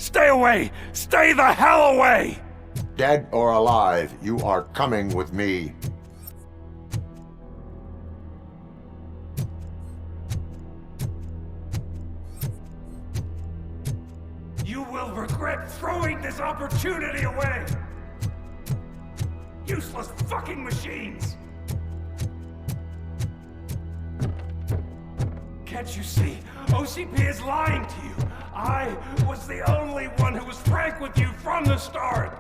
Stay away! Stay the hell away! Dead or alive, you are coming with me. You will regret throwing this opportunity away! Useless fucking machines! Can't you see? OCP is lying to you! I was the only one who was frank with you from the start!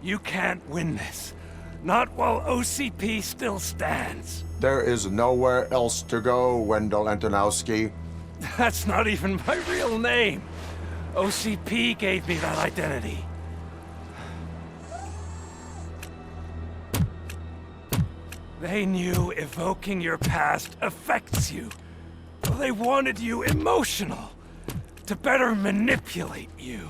You can't win this. Not while OCP still stands. There is nowhere else to go, Wendell Antonowski. That's not even my real name. OCP gave me that identity. They knew evoking your past affects you. They wanted you emotional, to better manipulate you.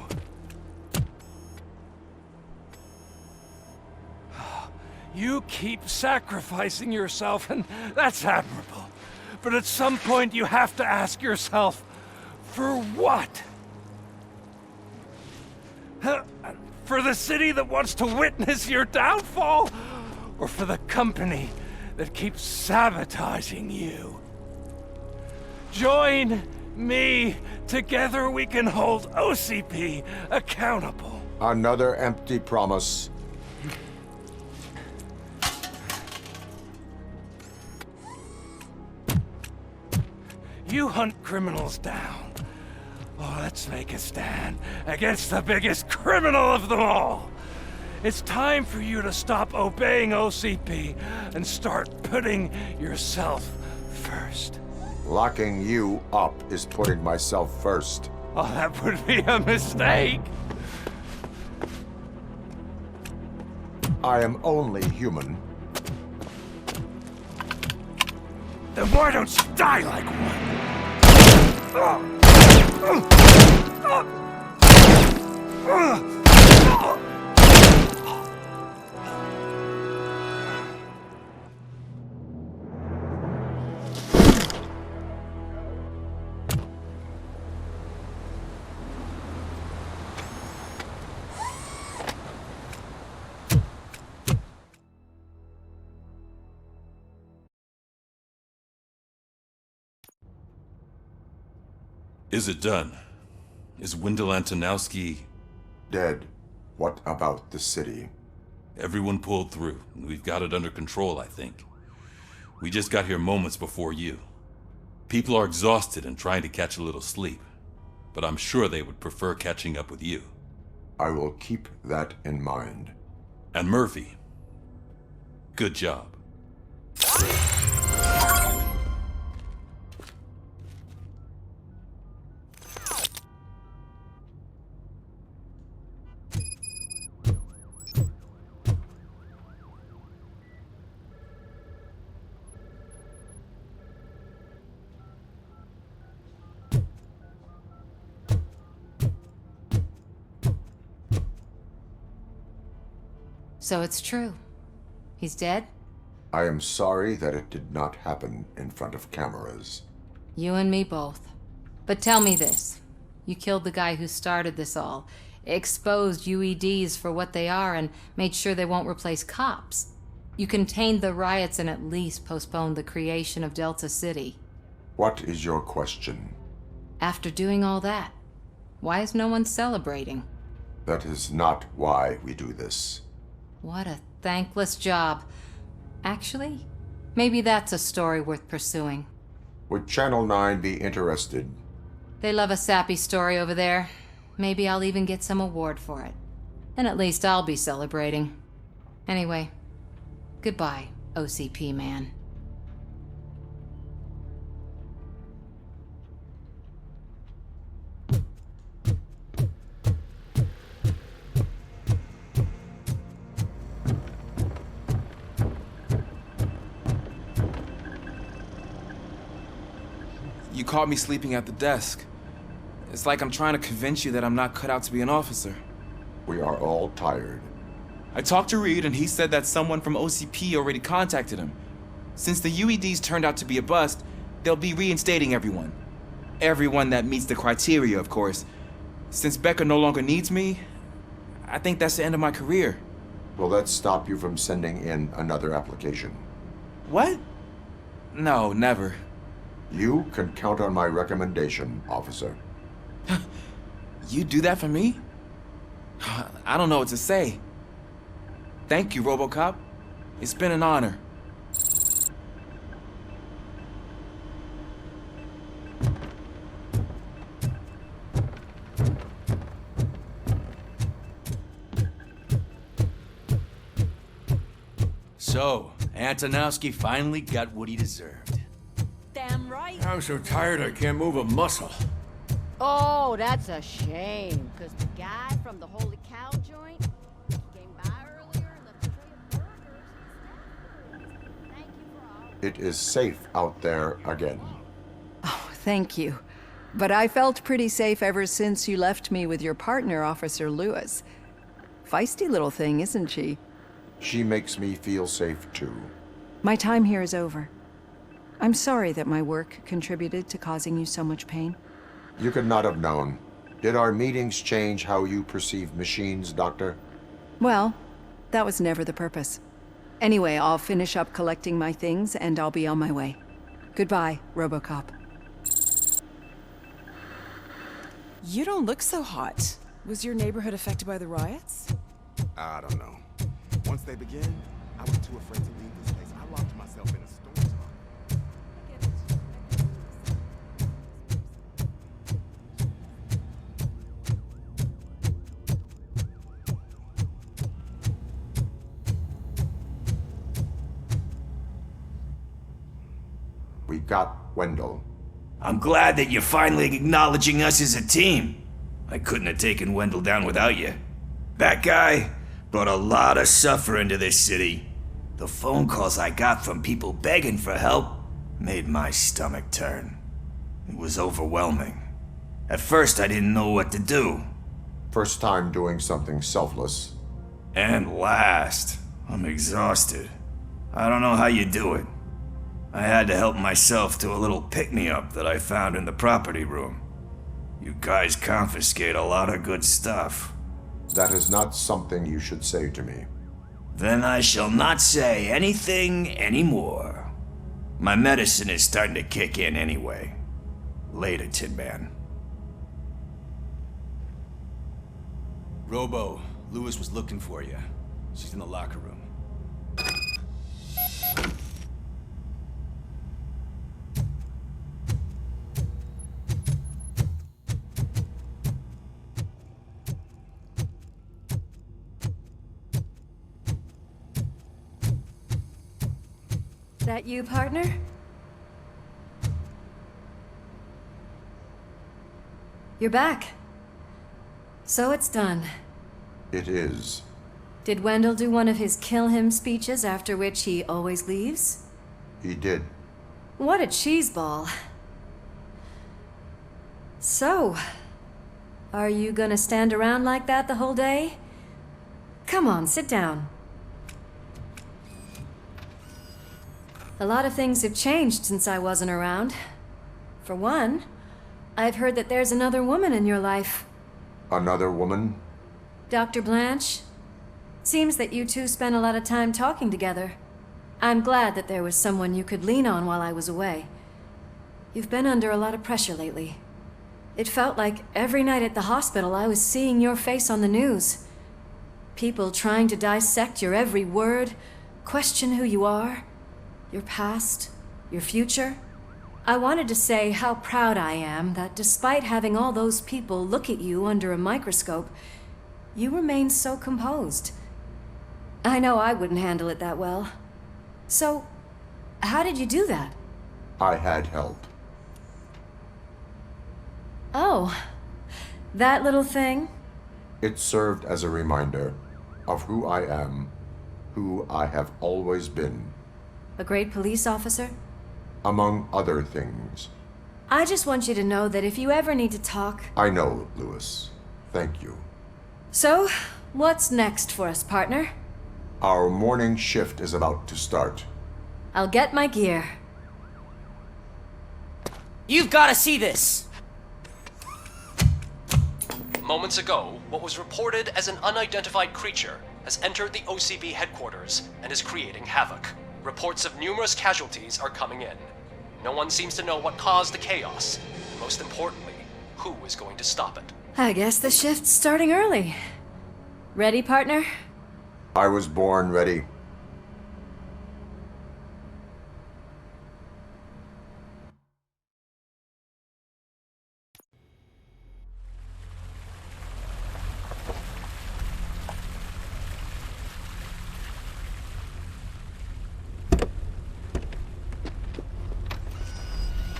You keep sacrificing yourself, and that's admirable. But at some point you have to ask yourself, for what? For the city that wants to witness your downfall? Or for the company that keeps sabotaging you? Join me. Together we can hold OCP accountable. Another empty promise. You hunt criminals down. Oh, let's make a stand against the biggest criminal of them all. It's time for you to stop obeying OCP and start putting yourself first. Locking you up is putting myself first. Oh, that would be a mistake. I am only human. Then why don't you die like one? Is it done? Is Wendell Antonowski... Dead. What about the city? Everyone pulled through. We've got it under control, I think. We just got here moments before you. People are exhausted and trying to catch a little sleep. But I'm sure they would prefer catching up with you. I will keep that in mind. And Murphy. Good job. So it's true. He's dead? I am sorry that it did not happen in front of cameras. You and me both. But tell me this. You killed the guy who started this all, exposed UEDs for what they are, and made sure they won't replace cops. You contained the riots and at least postponed the creation of Delta City. What is your question? After doing all that, why is no one celebrating? That is not why we do this. What a thankless job. Actually, maybe that's a story worth pursuing. Would Channel 9 be interested? They love a sappy story over there. Maybe I'll even get some award for it. And at least I'll be celebrating. Anyway, goodbye, OCP man. You caught me sleeping at the desk. It's like I'm trying to convince you that I'm not cut out to be an officer. We are all tired. I talked to Reed and he said that someone from OCP already contacted him. Since the UEDs turned out to be a bust, they'll be reinstating everyone. Everyone that meets the criteria, of course. Since Becca no longer needs me, I think that's the end of my career. Will that stop you from sending in another application? What? No, never. You can count on my recommendation, officer. You do that for me? I don't know what to say. Thank you, RoboCop. It's been an honor. So, Antonowski finally got what he deserved. Damn right. I'm so tired I can't move a muscle. Oh, that's a shame. Because the guy from the Holy Cow joint came by earlier and left a tray of burgers and snackers. Thank you for all. It is safe out there again. Oh, thank you. But I felt pretty safe ever since you left me with your partner, Officer Lewis. Feisty little thing, isn't she? She makes me feel safe too. My time here is over. I'm sorry that my work contributed to causing you so much pain. You could not have known. Did our meetings change how you perceive machines, Doctor? Well, that was never the purpose. Anyway, I'll finish up collecting my things and I'll be on my way. Goodbye, RoboCop. You don't look so hot. Was your neighborhood affected by the riots? I don't know. Once they begin, I was too afraid to leave this place. I locked myself in a storm tunnel. We got Wendell. I'm glad that you're finally acknowledging us as a team. I couldn't have taken Wendell down without you. That guy brought a lot of suffering to this city. The phone calls I got from people begging for help made my stomach turn. It was overwhelming. At first, I didn't know what to do. First time doing something selfless. And last, I'm exhausted. I don't know how you do it. I had to help myself to a little pick-me-up that I found in the property room. You guys confiscate a lot of good stuff. That is not something you should say to me. Then I shall not say anything anymore. My medicine is starting to kick in anyway. Later, Tin Man. Robo, Lewis was looking for you. She's in the locker room. That you, partner? You're back. So it's done. It is. Did Wendell do one of his kill him speeches after which he always leaves? He did. What a cheeseball. So, are you gonna stand around like that the whole day? Come on, sit down. A lot of things have changed since I wasn't around. For one, I've heard that there's another woman in your life. Another woman? Dr. Blanche? Seems that you two spent a lot of time talking together. I'm glad that there was someone you could lean on while I was away. You've been under a lot of pressure lately. It felt like every night at the hospital I was seeing your face on the news. People trying to dissect your every word, question who you are, your past, your future. I wanted to say how proud I am that despite having all those people look at you under a microscope, you remain so composed. I know I wouldn't handle it that well. So, how did you do that? I had help. Oh, that little thing? It served as a reminder of who I am, who I have always been. A great police officer? Among other things. I just want you to know that if you ever need to talk... I know, Lewis. Thank you. So, what's next for us, partner? Our morning shift is about to start. I'll get my gear. You've got to see this! Moments ago, what was reported as an unidentified creature has entered the OCP headquarters and is creating havoc. Reports of numerous casualties are coming in. No one seems to know what caused the chaos, and most importantly, who is going to stop it. I guess the shift's starting early. Ready, partner? I was born ready.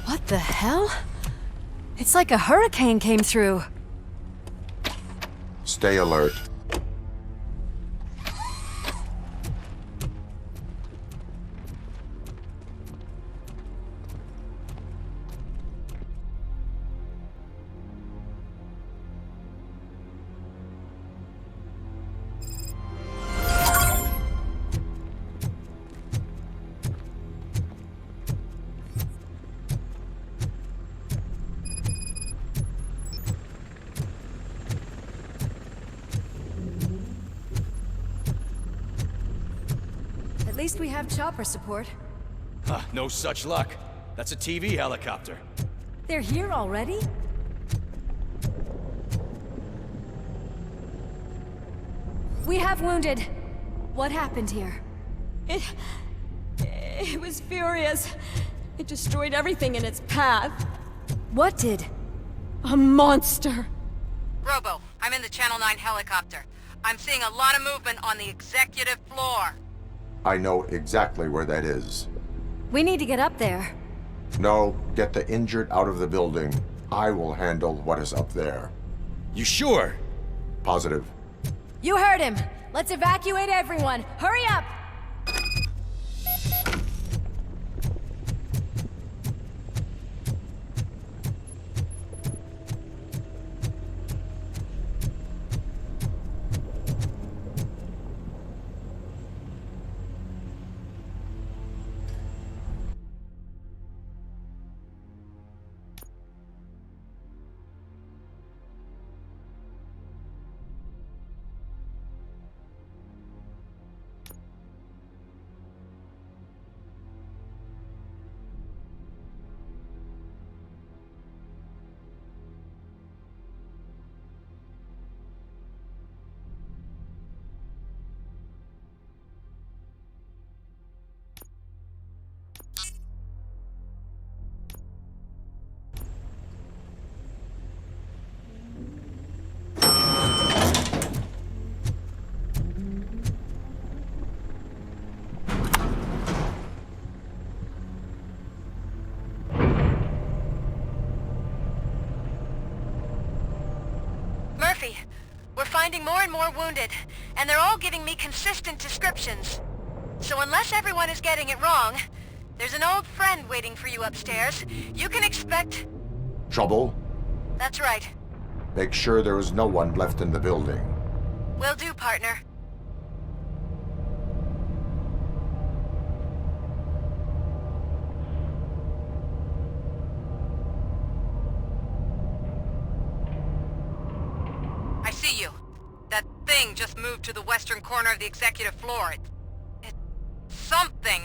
What the hell? It's like a hurricane came through. Stay alert. At least we have chopper support. No such luck. That's a TV helicopter. They're here already? We have wounded. What happened here? It was furious. It destroyed everything in its path. What did? A monster. Robo, I'm in the Channel 9 helicopter. I'm seeing a lot of movement on the executive floor. I know exactly where that is. We need to get up there. No, get the injured out of the building. I will handle what is up there. You sure? Positive. You heard him. Let's evacuate everyone. Hurry up! We're finding more and more wounded, and they're all giving me consistent descriptions. So unless everyone is getting it wrong, there's an old friend waiting for you upstairs. You can expect... Trouble? That's right. Make sure there is no one left in the building. Will do, partner. I see you. That thing just moved to the western corner of the executive floor. It's something.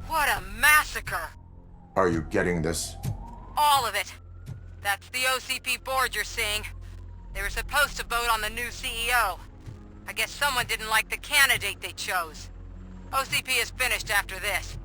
What a massacre! Are you getting this? All of it. That's the OCP board you're seeing. They were supposed to vote on the new CEO. I guess someone didn't like the candidate they chose. OCP is finished after this.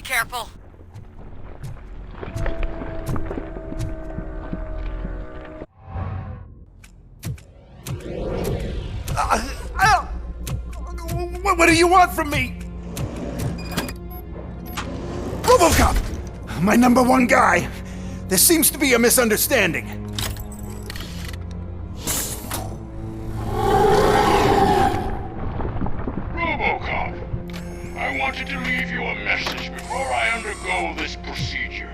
Careful. What do you want from me? RoboCop! My #1 guy. There seems to be a misunderstanding. RoboCop, I wanted to leave you a message before I undergo this procedure.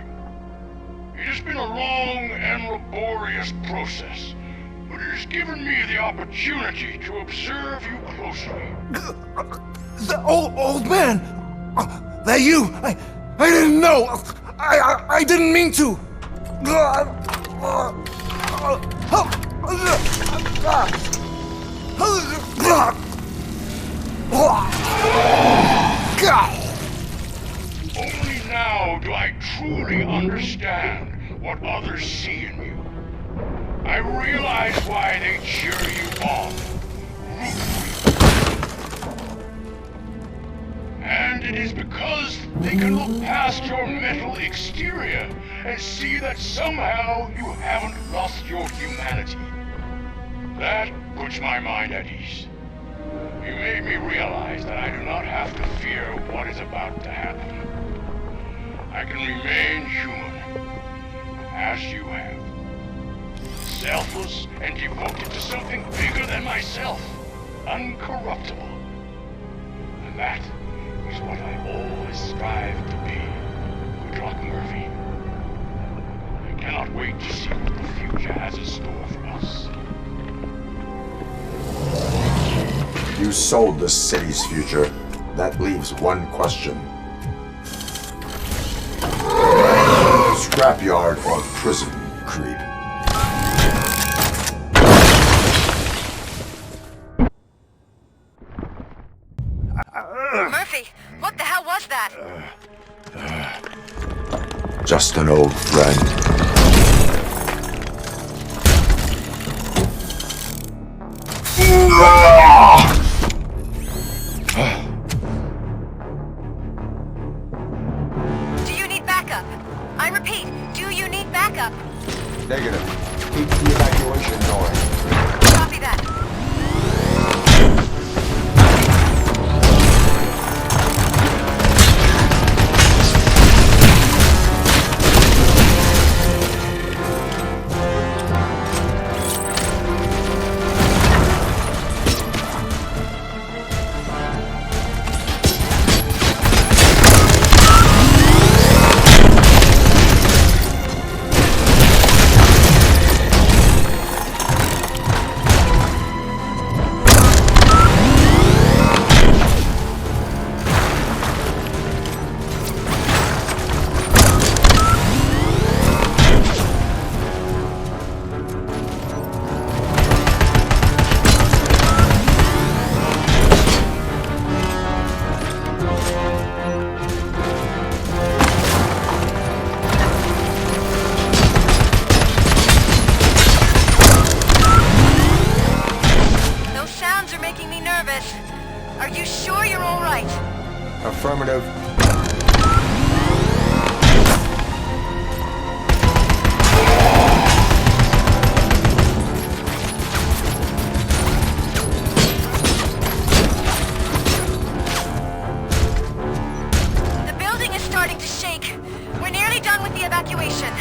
It has been a long and laborious process, but it has given me the opportunity to observe you closely. The old man! That you? I didn't know! I didn't mean to! Only now do I truly understand what others see in you. I realize why they cheer you on, root for you. And it is because they can look past your metal exterior and see that somehow you haven't lost your humanity. That puts my mind at ease. You made me realize that I do not have to fear what is about to happen. I can remain human, as you have. Selfless and devoted to something bigger than myself, uncorruptible. And that is what I always strive to be, good luck, Murphy. I cannot wait to see what the future has in store for us. You sold the city's future. That leaves one question. Scrapyard or prison, Creed? Murphy, what the hell was that? Just an old friend. Do you need backup? I repeat, do you need backup? Negative. Keep the evacuation going. Copy that. nearly done with the evacuation.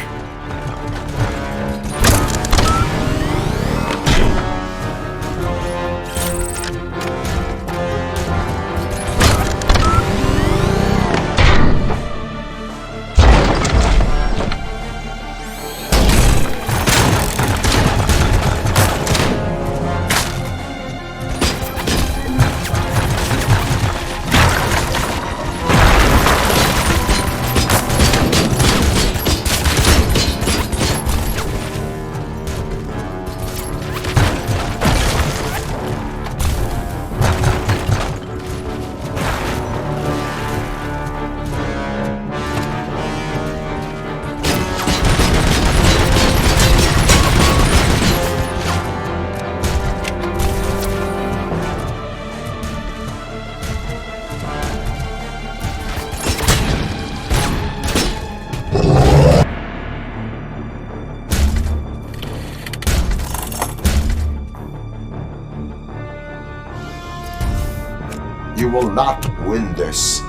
You will not win this.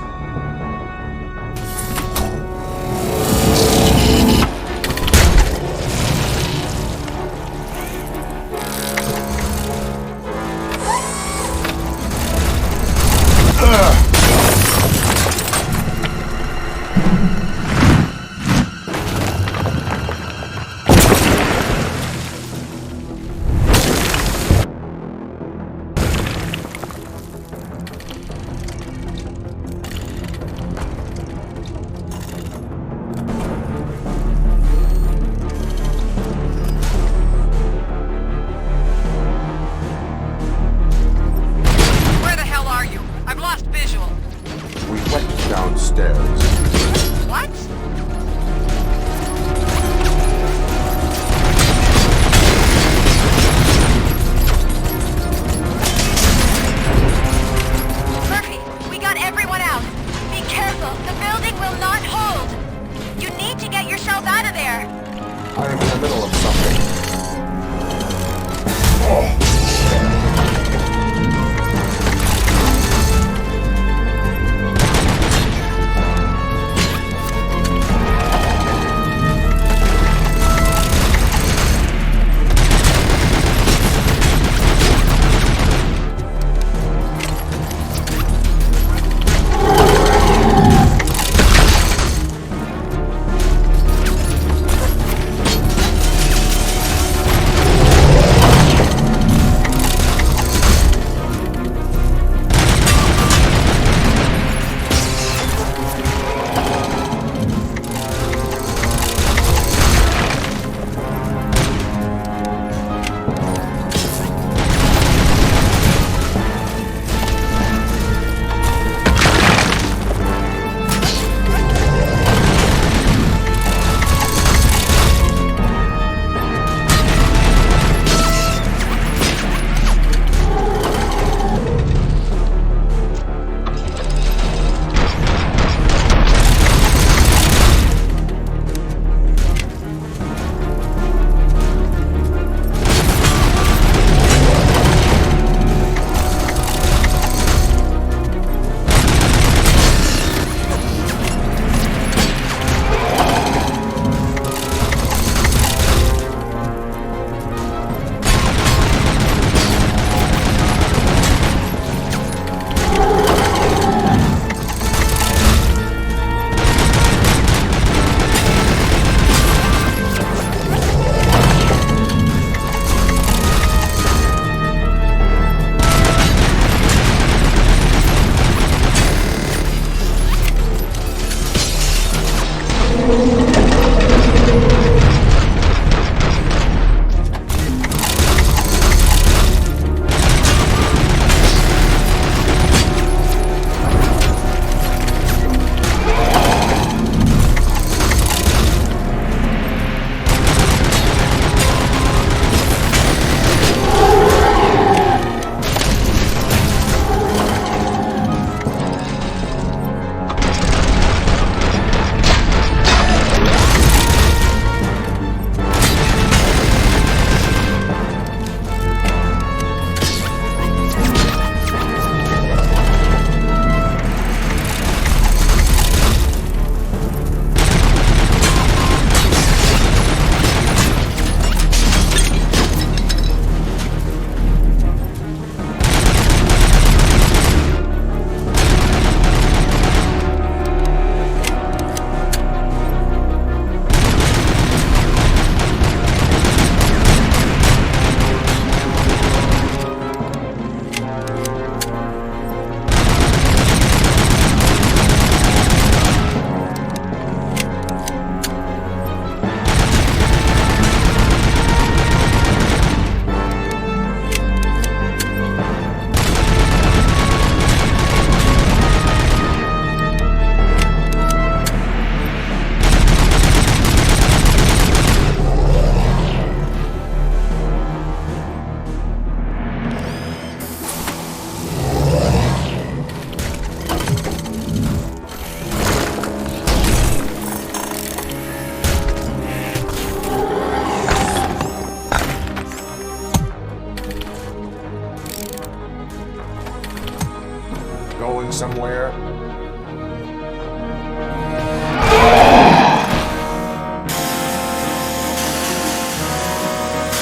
somewhere?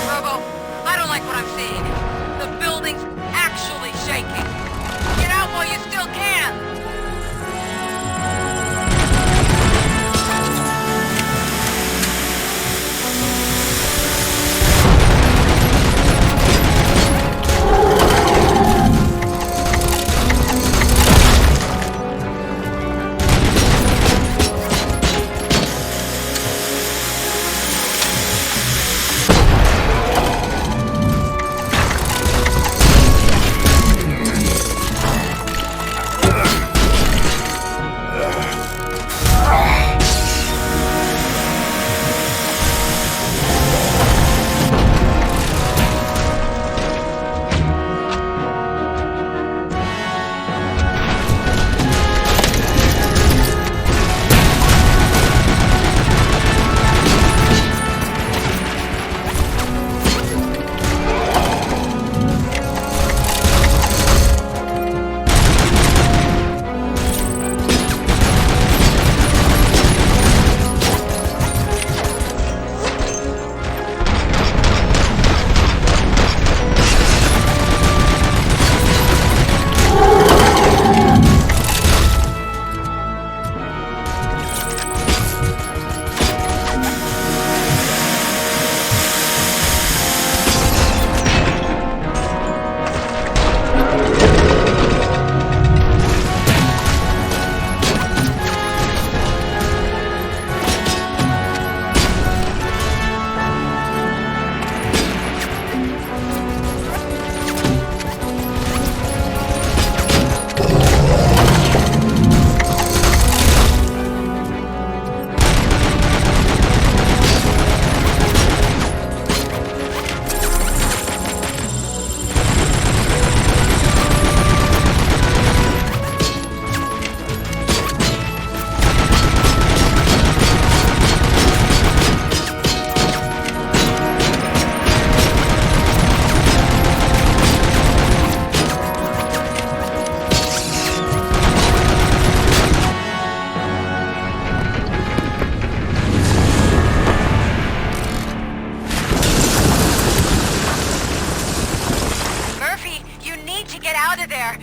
Robo, I don't like what I'm seeing. The building's actually shaking. Get out while you still can!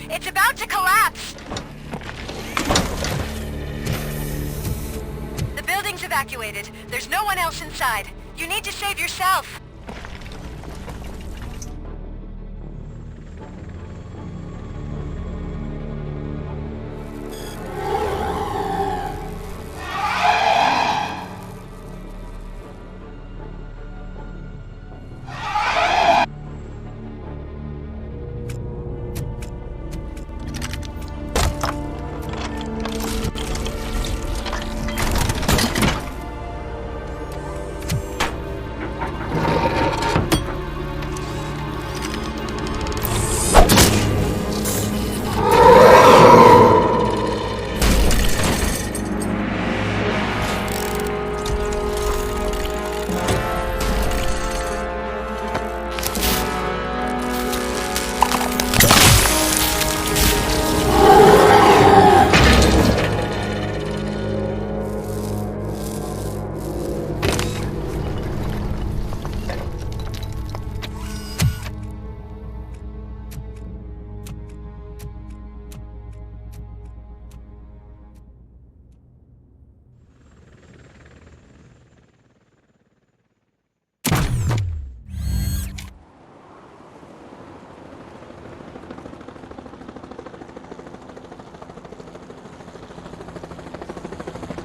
It's about to collapse! The building's evacuated. There's no one else inside. You need to save yourself.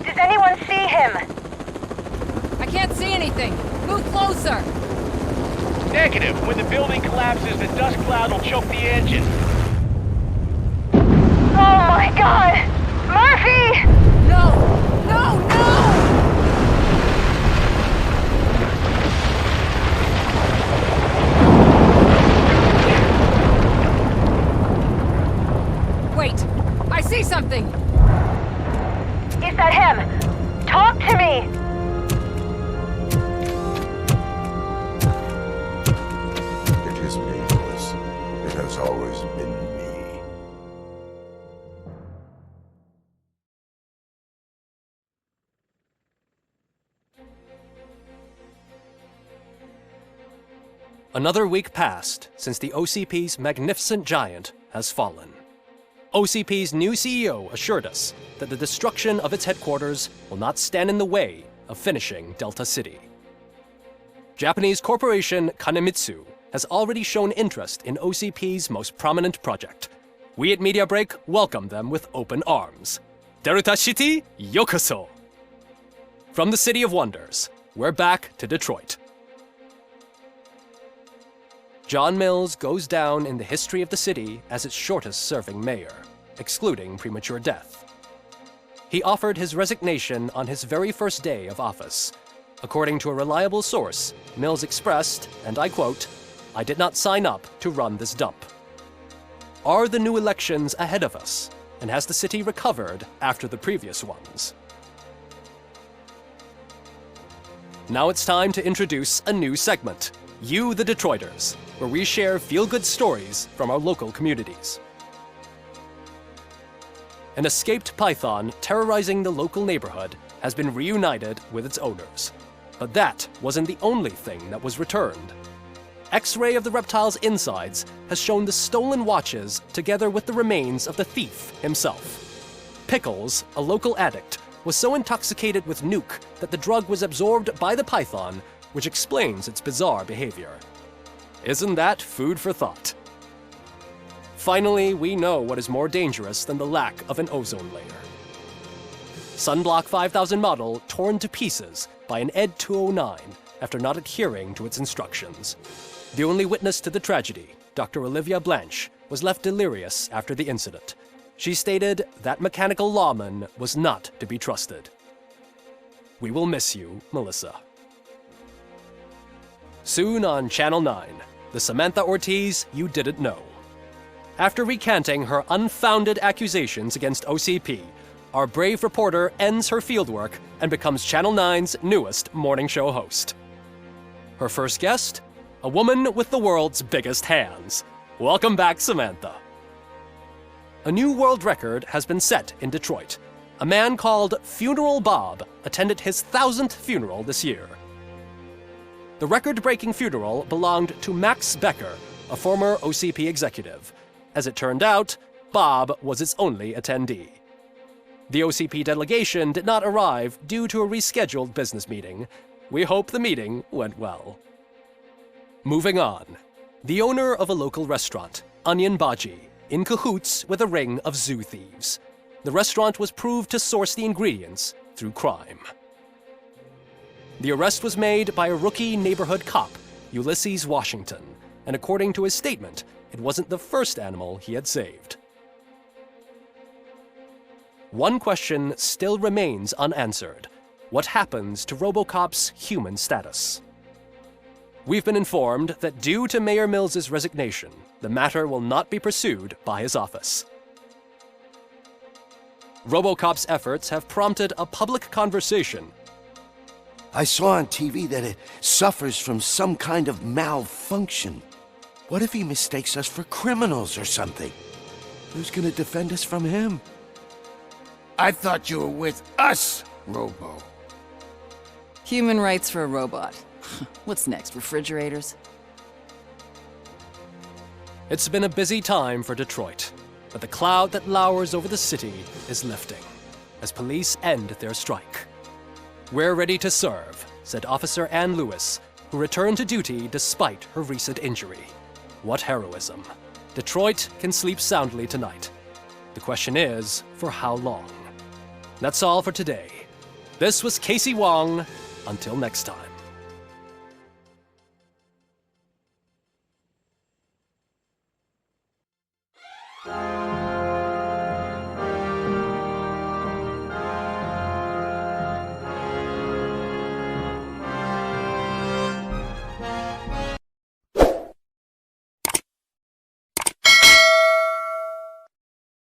Does anyone see him? I can't see anything. Move closer. Negative. When the building collapses, the dust cloud will choke the engine. Oh my god! Murphy! No! No! No! Wait! I see something! Is that him? Talk to me! It is me, Lewis. It has always been me. Another week passed since the OCP's magnificent giant has fallen. OCP's new CEO assured us that the destruction of its headquarters will not stand in the way of finishing Delta City. Japanese corporation Kanemitsu has already shown interest in OCP's most prominent project. We at Media Break welcome them with open arms. Delta City, yokoso! From the City of Wonders, we're back to Detroit. John Mills goes down in the history of the city as its shortest-serving mayor, excluding premature death. He offered his resignation on his very first day of office. According to a reliable source, Mills expressed, and I quote, "I did not sign up to run this dump." Are the new elections ahead of us, and has the city recovered after the previous ones? Now it's time to introduce a new segment, You the Detroiters, where we share feel-good stories from our local communities. An escaped python terrorizing the local neighborhood has been reunited with its owners. But that wasn't the only thing that was returned. X-ray of the reptile's insides has shown the stolen watches together with the remains of the thief himself. Pickles, a local addict, was so intoxicated with nuke that the drug was absorbed by the python, which explains its bizarre behavior. Isn't that food for thought? Finally, we know what is more dangerous than the lack of an ozone layer. Sunblock 5000 model torn to pieces by an ED 209 after not adhering to its instructions. The only witness to the tragedy, Dr. Olivia Blanche, was left delirious after the incident. She stated that mechanical lawman was not to be trusted. We will miss you, Melissa. Soon on Channel 9, the Samantha Ortiz you didn't know. After recanting her unfounded accusations against OCP, our brave reporter ends her fieldwork and becomes Channel 9's newest morning show host. Her first guest? A woman with the world's biggest hands. Welcome back, Samantha. A new world record has been set in Detroit. A man called Funeral Bob attended his 1000th funeral this year. The record-breaking funeral belonged to Max Becker, a former OCP executive. As it turned out, Bob was its only attendee. The OCP delegation did not arrive due to a rescheduled business meeting. We hope the meeting went well. Moving on. The owner of a local restaurant, Onion Baji, in cahoots with a ring of zoo thieves. The restaurant was proved to source the ingredients through crime. The arrest was made by a rookie neighborhood cop, Ulysses Washington, and according to his statement, it wasn't the first animal he had saved. One question still remains unanswered. What happens to RoboCop's human status? We've been informed that due to Mayor Mills's resignation, the matter will not be pursued by his office. RoboCop's efforts have prompted a public conversation. I saw on TV that it suffers from some kind of malfunction. What if he mistakes us for criminals or something? Who's gonna defend us from him? I thought you were with us, Robo. Human rights for a robot. What's next, refrigerators? It's been a busy time for Detroit, but the cloud that lowers over the city is lifting as police end their strike. We're ready to serve, said Officer Ann Lewis, who returned to duty despite her recent injury. What heroism. Detroit can sleep soundly tonight. The question is, for how long? That's all for today. This was Casey Wong. Until next time.